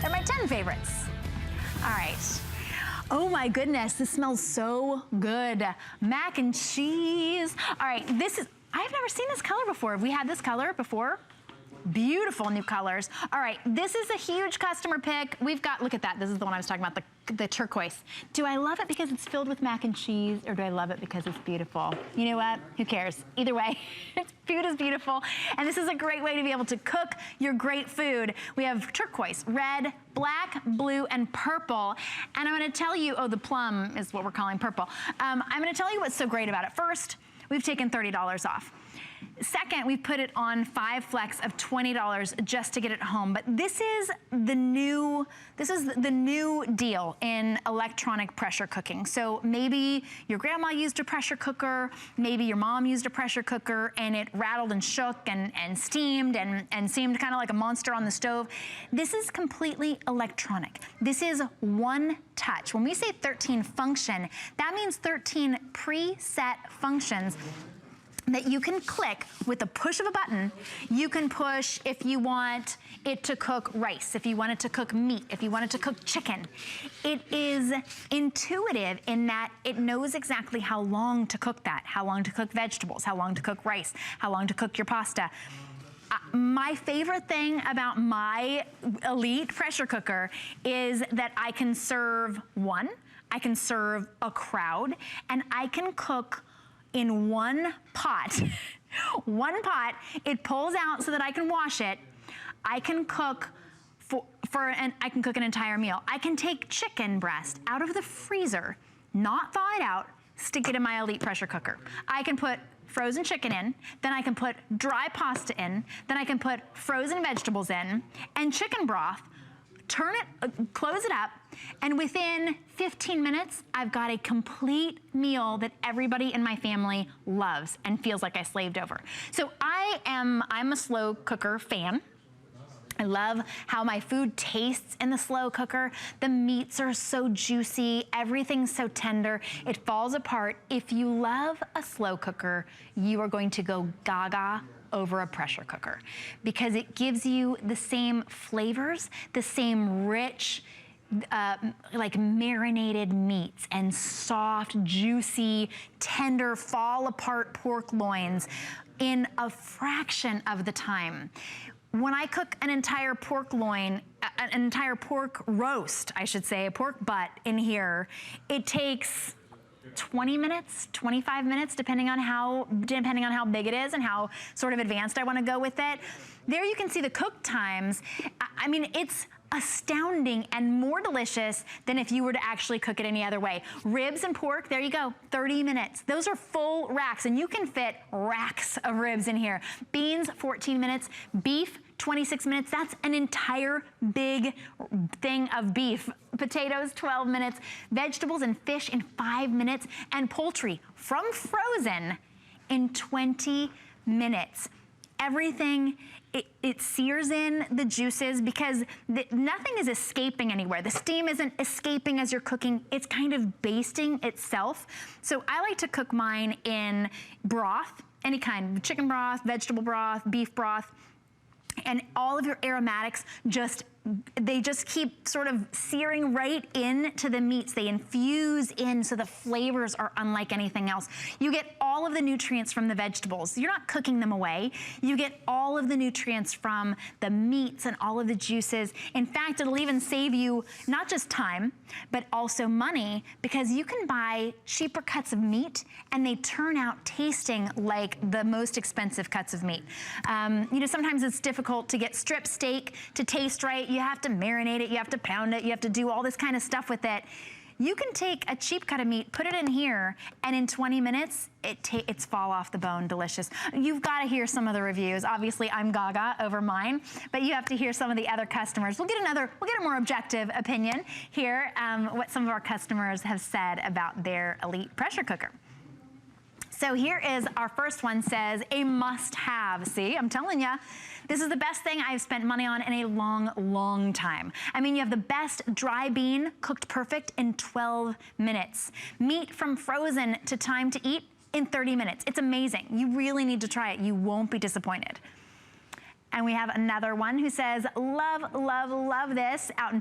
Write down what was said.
They're my 10 favorites. All right. Oh my goodness, this smells so good. Mac and cheese. All right, I've never seen this color before. Have we had this color before? Beautiful new colors. All right, this is a huge customer pick. We've got, look at that. This is the one I was talking about, the turquoise. Do I love it because it's filled with mac and cheese, or do I love it because it's beautiful? You know what? Who cares? Either way, food is beautiful. And this is a great way to be able to cook your great food. We have turquoise, red, black, blue, and purple. And I'm gonna tell you, oh, the plum is what we're calling purple. I'm gonna tell you what's so great about it. First, we've taken $30 off. Second, we put it on 5 flex of $20 just to get it home. But this is the new deal in electronic pressure cooking. So maybe your grandma used a pressure cooker, maybe your mom used a pressure cooker, and it rattled and shook and steamed and seemed kind of like a monster on the stove. This is completely electronic. This is one touch. When we say 13 function, that means 13 preset functions that you can click with the push of a button. You can push if you want it to cook rice, if you want it to cook meat, if you want it to cook chicken. It is intuitive in that it knows exactly how long to cook that, how long to cook vegetables, how long to cook rice, how long to cook your pasta. My favorite thing about my Elite pressure cooker is that I can serve one, I can serve a crowd, and I can cook in one pot. One pot, it pulls out so that I can wash it. I can cook I can cook an entire meal. I can take chicken breast out of the freezer, not thaw it out, stick it in my Elite pressure cooker. I can put frozen chicken in, then I can put dry pasta in, then I can put frozen vegetables in, and chicken broth, turn it, close it up, and within 15 minutes, I've got a complete meal that everybody in my family loves and feels like I slaved over. So I'm a slow cooker fan. I love how my food tastes in the slow cooker. The meats are so juicy, everything's so tender, it falls apart. If you love a slow cooker, you are going to go gaga over a pressure cooker because it gives you the same flavors, the same rich, like marinated meats and soft, juicy, tender, fall apart pork loins in a fraction of the time. When I cook an entire pork loin, an entire pork roast, I should say, a pork butt in here, it takes 20 minutes, 25 minutes, depending on how big it is and how sort of advanced I want to go with it. There you can see the cook times. I mean, it's astounding and more delicious than if you were to actually cook it any other way. Ribs and pork, there you go, 30 minutes. Those are full racks, and you can fit racks of ribs in here. Beans, 14 minutes. Beef, 26 minutes. That's an entire big thing of beef. Potatoes, 12 minutes. Vegetables and fish in 5 minutes. And poultry from frozen in 20 minutes. Everything, it sears in the juices because nothing is escaping anywhere. The steam isn't escaping as you're cooking. It's kind of basting itself. So I like to cook mine in broth, any kind, chicken broth, vegetable broth, beef broth, and all of your aromatics they just keep sort of searing right into the meats. They infuse in so the flavors are unlike anything else. You get all of the nutrients from the vegetables. You're not cooking them away. You get all of the nutrients from the meats and all of the juices. In fact, it'll even save you not just time, but also money, because you can buy cheaper cuts of meat and they turn out tasting like the most expensive cuts of meat. You know, sometimes it's difficult to get strip steak to taste right. You have to marinate it, you have to pound it, you have to do all this kind of stuff with it. You can take a cheap cut of meat, put it in here, and in 20 minutes, it's fall off the bone delicious. You've got to hear some of the reviews. Obviously, I'm gaga over mine, but you have to hear some of the other customers. We'll get a more objective opinion here, what some of our customers have said about their Elite pressure cooker. So here is our first one, says a must-have. See, I'm telling you, this is the best thing I've spent money on in a long, long time. I mean, you have the best dry bean cooked perfect in 12 minutes. Meat from frozen to time to eat in 30 minutes. It's amazing. You really need to try it. You won't be disappointed. And we have another one who says, love, love, love this, out in